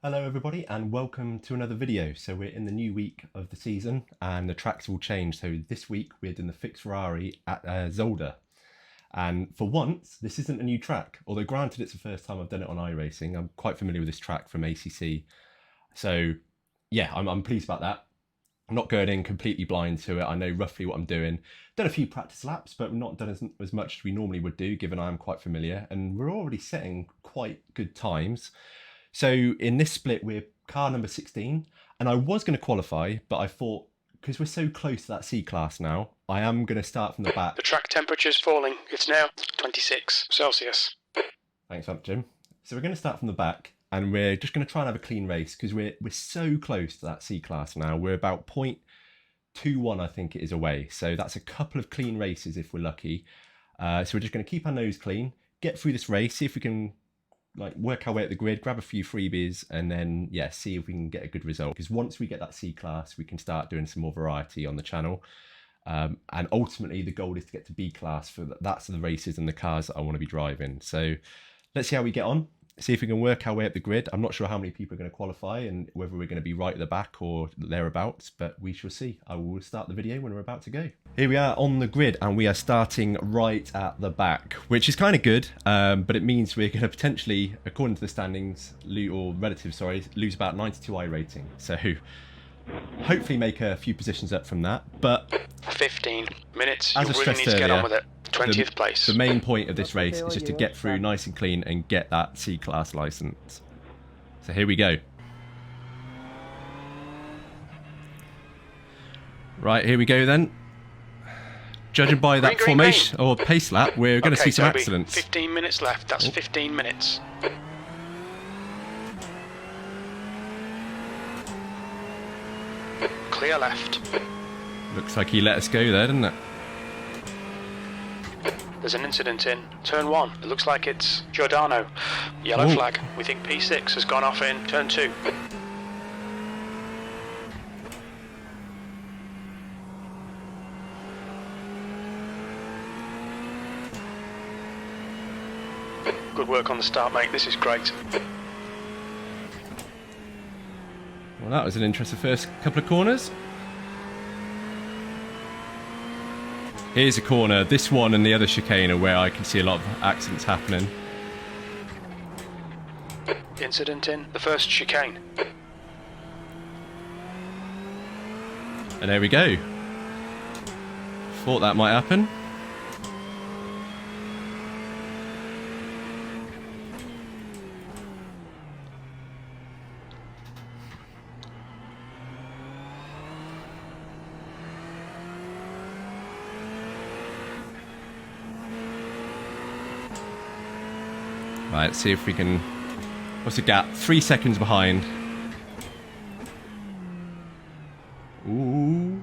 Hello everybody and welcome to another video. So we're in the new week of the season and the tracks will change. So this week we're doing the fixed Ferrari at Zolder. And for once, this isn't a new track. Although granted it's the first time I've done it on iRacing. I'm quite familiar with this track from ACC. So yeah, I'm pleased about that. I'm not going in completely blind to it. I know roughly what I'm doing. Done a few practice laps, but not done as much as we normally would do, given I'm quite familiar. And we're already setting quite good times. So in this split, we're car number 16, and I was going to qualify, but I thought, because we're so close to that C-class now, I am going to start from the back. The track temperature's falling. It's now 26 Celsius. Thanks, Jim. So we're going to start from the back, and we're just going to try and have a clean race, because we're so close to that C-class now. We're about 0.21, I think it is, away. So that's a couple of clean races if we're lucky. So we're just going to keep our nose clean, get through this race, see if we can work our way up the grid, grab a few freebies, and then see if we can get a good result. Because once we get that C class, we can start doing some more variety on the channel. And ultimately, the goal is to get to B class. That's the races and the cars that I want to be driving. So let's see how we get on. See if we can work our way up the grid. I'm not sure how many people are going to qualify and whether we're going to be right at the back or thereabouts, but we shall see. I will start the video when we're about to go. Here we are on the grid and we are starting right at the back, which is kind of good, but it means we're going to potentially, according to the standings, lose about 92 iRating. So hopefully make a few positions up from that. But 15 minutes. As You I really stressed need to get earlier, on with it. 20th place. The main point of this race is just to get through nice and clean and get that C-class license. So here we go. Right, here we go then. Judging by that formation or pace lap, we're going to see some accidents. 15 minutes left. That's 15 minutes. Clear left. Looks like he let us go there, didn't it? There's an incident in turn 1. It looks like it's Giordano. Yellow flag. We think P6 has gone off in turn 2. Good work on the start, mate. This is great. Well, that was an interesting first couple of corners. Here's a corner. This one and the other chicane are where I can see a lot of accidents happening. Incident in the first chicane. And there we go. Thought that might happen. Right, let's see if we can... What's the gap? 3 seconds behind. Ooh.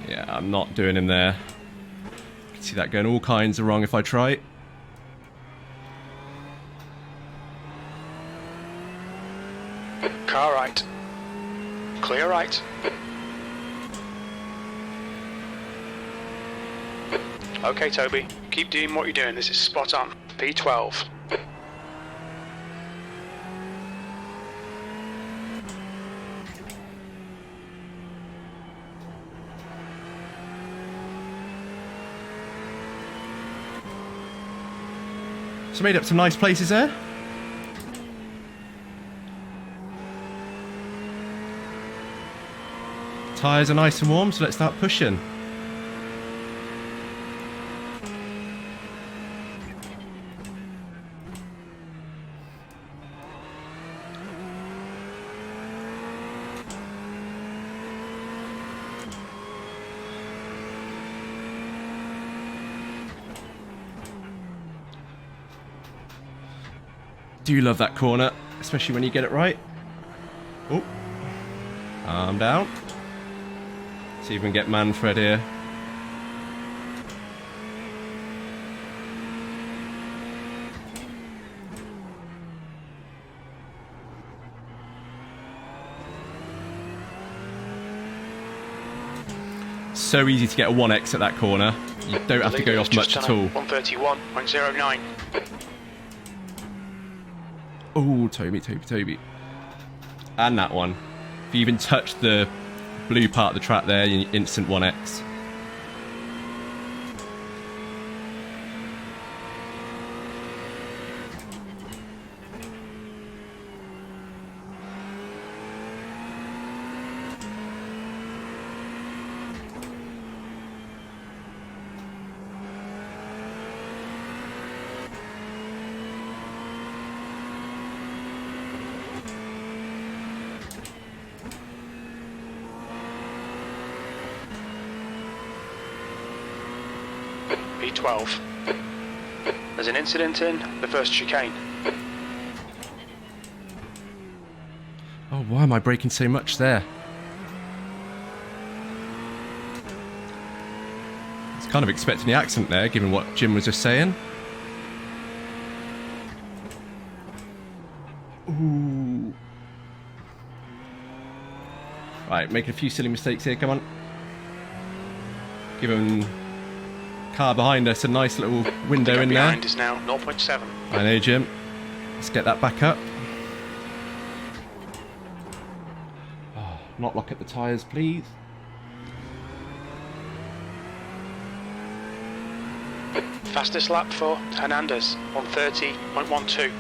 Yeah, I'm not doing him there. I can see that going all kinds of wrong if I try. Car right. Clear right. Okay, Toby. Keep doing what you're doing. This is spot on. P12. So made up some nice places there. Tyres are nice and warm, so let's start pushing. Do love that corner, especially when you get it right. Oh, calm down. See if we can get Manfred here. so easy to get a 1x at that corner. You don't have to go off much at all. 131.09. Oh, Toby. And that one. If you even touch the blue part of the track there, you instant 1x. P12. There's an incident in the first chicane. Oh, why am I braking so much there? I was kind of expecting the accident there, given what Jim was just saying. Ooh. Right, making a few silly mistakes here, come on. Give him... car behind us, a nice little window in there. Behind is now 0.7. I know, Jim. Let's get that back up. Oh, not lock at the tyres, please. Fastest lap for Hernandez, 130.12.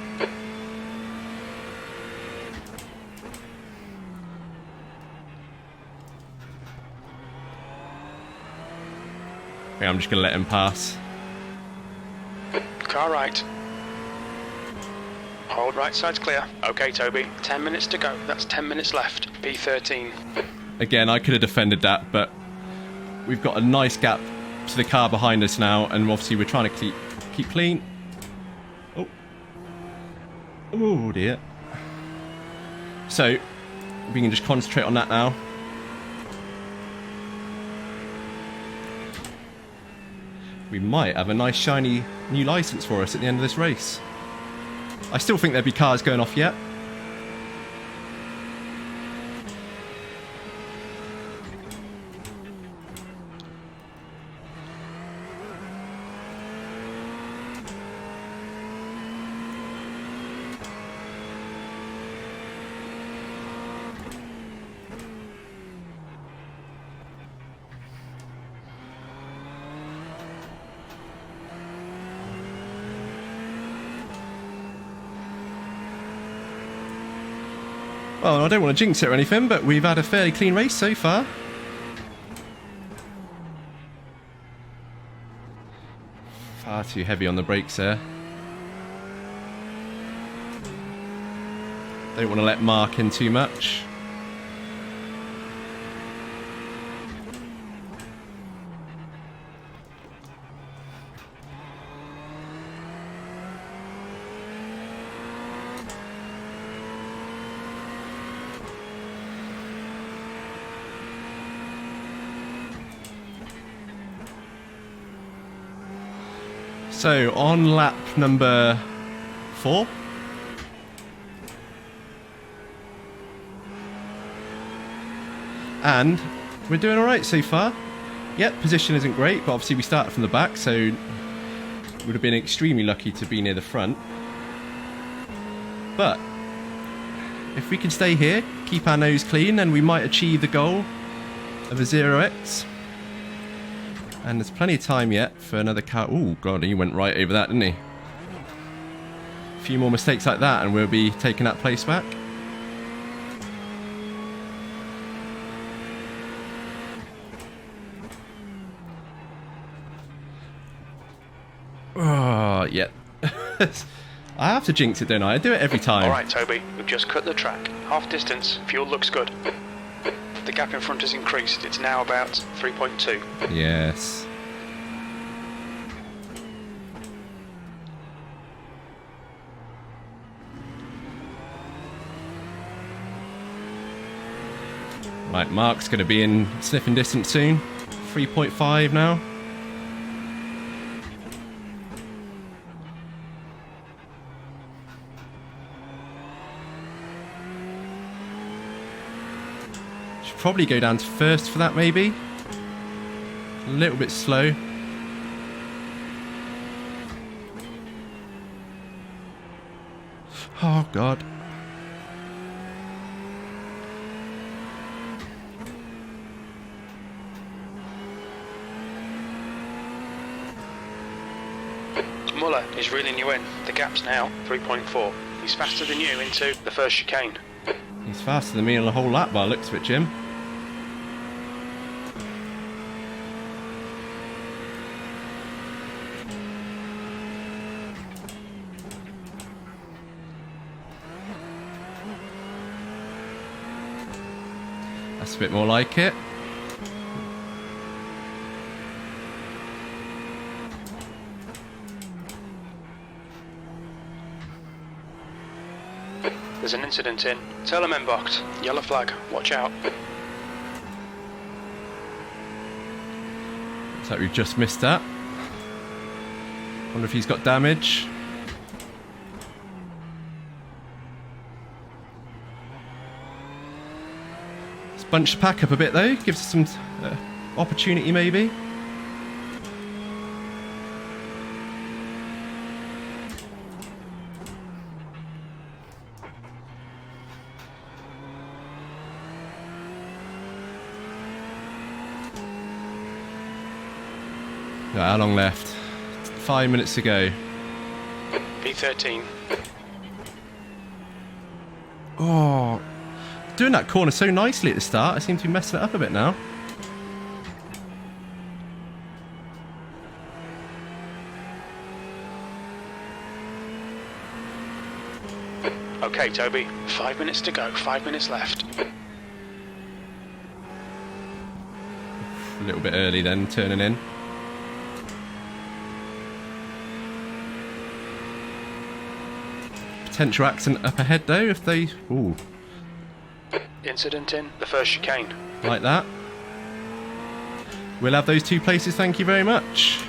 I'm just going to let him pass. Car right. Hold right side's clear. Okay, Toby. 10 minutes to go. That's 10 minutes left. P13. Again, I could have defended that, but we've got a nice gap to the car behind us now, and obviously we're trying to keep clean. Oh. Oh, dear. So, we can just concentrate on that now. We might have a nice shiny new license for us at the end of this race. I still think there'll be cars going off yet. Well, I don't want to jinx it or anything, but we've had a fairly clean race so far. Far too heavy on the brakes there. Don't want to let Mark in too much. So, on lap number 4. And we're doing alright so far. Yep, position isn't great, but obviously we started from the back, so would have been extremely lucky to be near the front. But if we can stay here, keep our nose clean, then we might achieve the goal of a 0x. And there's plenty of time yet for another car. Oh, God, he went right over that, didn't he? A few more mistakes like that and we'll be taking that place back. Oh, yeah. I have to jinx it, don't I? I do it every time. Alright, Toby, we've just cut the track. Half distance, fuel looks good. The gap in front has increased. It's now about 3.2. Yes. Right, Mark's going to be in sniffing distance soon. 3.5 now. Should probably go down to first for that, maybe. little bit slow. Oh, God. Muller is reeling you in. The gap's now 3.4. He's faster than you into the first chicane. He's faster than me on the whole lap by the looks of it, Jim. That's a bit more like it. There's an incident in Telemenbocht. Yellow flag. Watch out. Looks like we've just missed that. Wonder if he's got damage. Let's bunch the pack up a bit though. Gives us some opportunity maybe. Right, how long left? 5 minutes to go. P13. Oh, doing that corner so nicely at the start. I seem to be messing it up a bit now. Okay, Toby. 5 minutes to go. 5 minutes left. A little bit early then, turning in. Potential accident up ahead though if they... Ooh. Incident in the first chicane. Like that. We'll have those 2 places, thank you very much.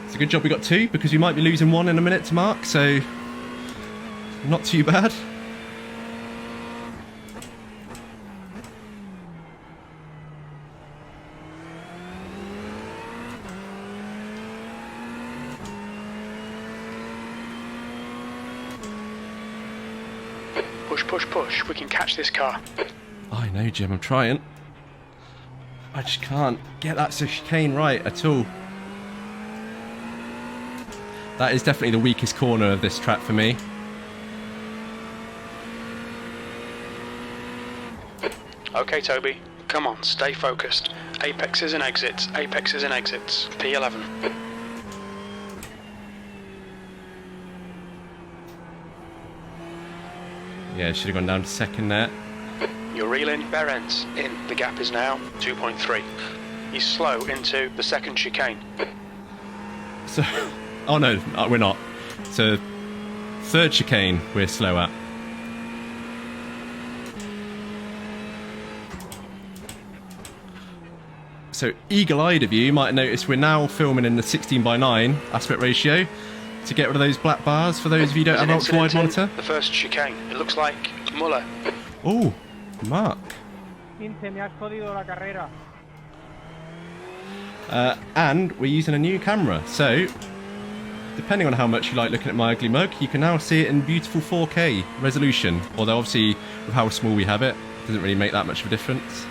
It's a good job we got 2 because we might be losing 1 in a minute to Mark, so not too bad. Push, push, push. We can catch this car. I know, Jim, I'm trying. I just can't get that chicane right at all. That is definitely the weakest corner of this track for me. Okay, Toby. Come on, stay focused. Apexes and exits. Apexes and exits. P11. Yeah, should have gone down to second there. You're reeling. Berens in. The gap is now 2.3. He's slow into the second chicane. So, oh no, we're not. So, third chicane we're slow at. So, eagle-eyed of you might have noticed we're now filming in the 16:9 aspect ratio to get rid of those black bars for those of you who don't have an ultra-wide monitor. The first chicane. It looks like Muller. Oh, Mark. 15, me has jodido la carrera. And we're using a new camera, so depending on how much you like looking at my ugly mug, you can now see it in beautiful 4K resolution. Although obviously with how small we have it, it doesn't really make that much of a difference.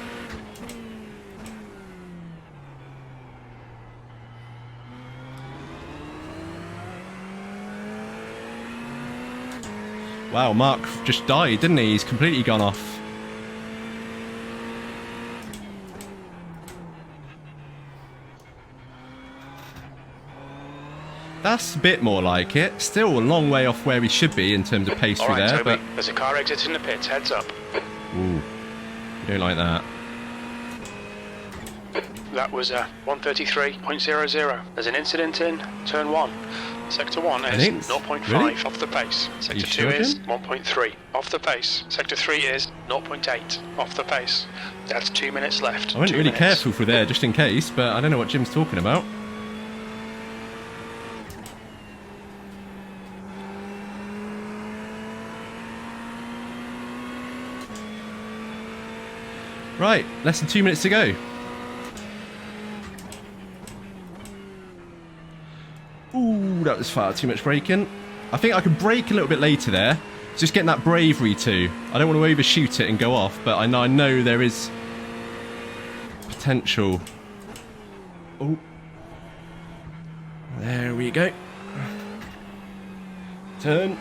Wow, Mark just died, didn't he? He's completely gone off. That's a bit more like it. Still a long way off where we should be in terms of pace through there. Toby, but there's a car exiting the pits. Heads up. Ooh, we don't like that. That was 133.00. There's an incident in turn 1. Sector 1 is 0.5 really? off the pace. Sector 2 sure, is Jim? 1.3 off the pace. Sector 3 is 0.8 off the pace. That's 2 minutes left. I went 2 really minutes. careful for there just in case, but I don't know what Jim's talking about. Right, less than 2 minutes to go. Ooh, that was far too much braking. I think I could brake a little bit later there. Just getting that bravery too. I don't want to overshoot it and go off, but I know there is potential. Oh. There we go. Turn.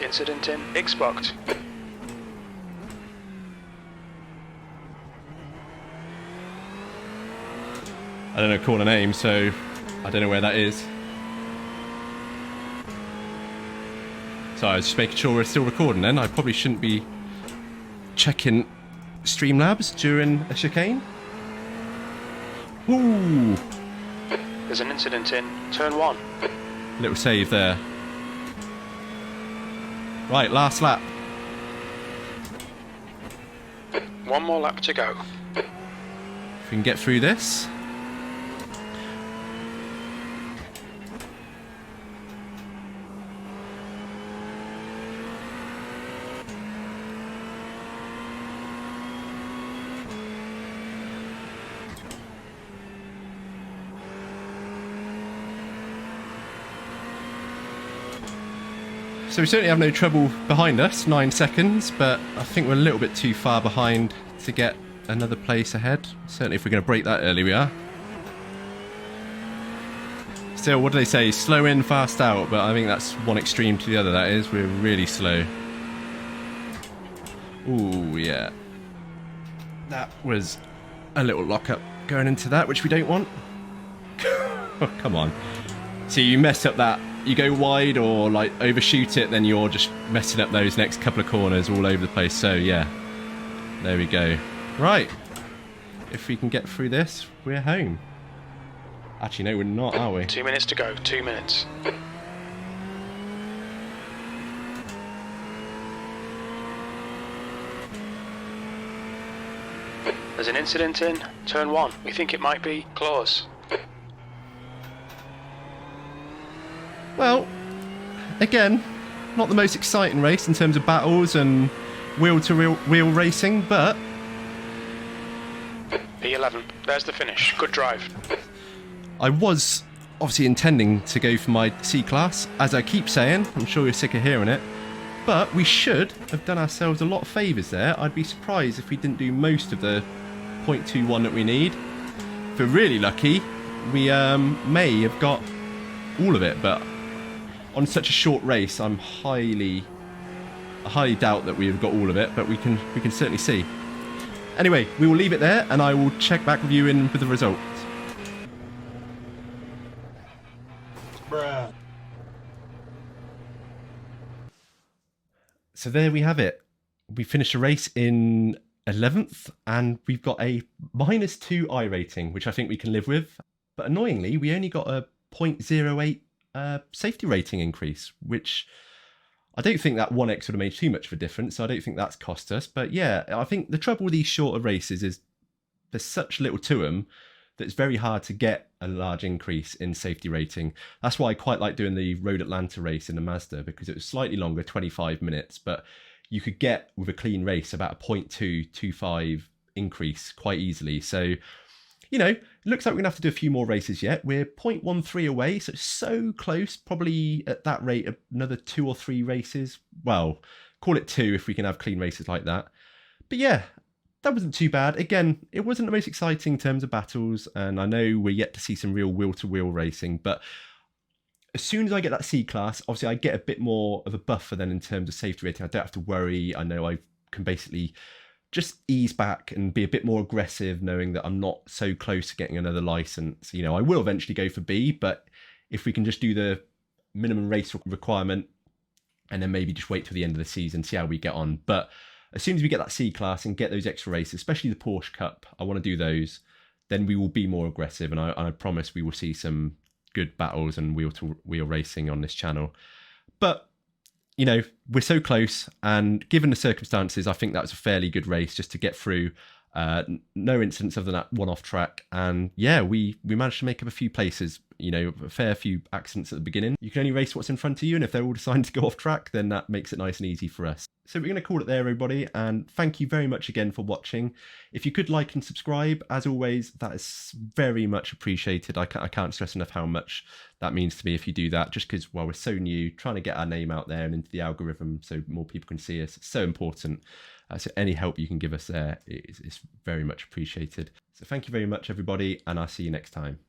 Incident in Xbox. I don't know corner name, so I don't know where that is. So I was just making sure we're still recording then. I probably shouldn't be checking Streamlabs during a chicane. Ooh! There's an incident in turn 1. Little save there. Right, last lap. One more lap to go. If we can get through this. So we certainly have no trouble behind us, 9 seconds, but I think we're a little bit too far behind to get another place ahead. Certainly if we're going to break that early, we are. Still, what do they say? Slow in, fast out, but I think that's one extreme to the other, that is. We're really slow. Ooh, yeah. That was a little lock-up going into that, which we don't want. Oh, come on. See, you mess up that. You go wide or like overshoot it, then you're just messing up those next couple of corners all over the place. So yeah, there we go. Right, if we can get through this, we're home. Actually, no, we're not, are we? 2 minutes to go. 2 minutes. There's an incident in turn 1. We think it might be close. Well, again, not the most exciting race in terms of battles and wheel-to-wheel racing, but... P11, there's the finish. Good drive. I was obviously intending to go for my C-Class, as I keep saying. I'm sure you're sick of hearing it. But we should have done ourselves a lot of favours there. I'd be surprised if we didn't do most of the 0.21 that we need. If we're really lucky, we may have got all of it, but... on such a short race, I highly doubt that we have got all of it, but we can certainly see. Anyway, we will leave it there, and I will check back with you with the results. Bruh. So there we have it. We finished a race in 11th, and we've got a -2 iRating, which I think we can live with. But annoyingly, we only got a 0.08 safety rating increase, which I don't think that 1x would have made too much of a difference, so I don't think that's cost us. But yeah, I think the trouble with these shorter races is there's such little to them that it's very hard to get a large increase in safety rating. That's why I quite like doing the Road Atlanta race in the Mazda, because it was slightly longer, 25 minutes, but you could get with a clean race about a 0.225 increase quite easily. So, you know, it looks like we're going to have to do a few more races yet. We're 0.13 away, so it's so close. Probably at that rate, another 2 or 3 races. Well, call it 2 if we can have clean races like that. But yeah, that wasn't too bad. Again, it wasn't the most exciting in terms of battles, and I know we're yet to see some real wheel-to-wheel racing, but as soon as I get that C-Class, obviously I get a bit more of a buffer then in terms of safety rating. I don't have to worry. I know I can basically just ease back and be a bit more aggressive, knowing that I'm not so close to getting another license. You know, I will eventually go for B, but if we can just do the minimum race requirement and then maybe just wait till the end of the season, see how we get on. But as soon as we get that C-Class and get those extra races, especially the Porsche Cup, I want to do those, then we will be more aggressive, and I promise we will see some good battles and wheel-to-wheel racing on this channel. But you know, we're so close, and given the circumstances, I think that was a fairly good race just to get through. No incidents other than that one off track, and yeah, we managed to make up a few places, you know, a fair few accidents at the beginning. You can only race what's in front of you, and if they're all deciding to go off track, then that makes it nice and easy for us. So we're going to call it there, everybody, and thank you very much again for watching. If you could like and subscribe, as always, that is very much appreciated. I can't stress enough how much that means to me if you do that, just because, well, we're so new, trying to get our name out there and into the algorithm so more people can see us. It's so important. So any help you can give us there is very much appreciated. So thank you very much, everybody, and I'll see you next time.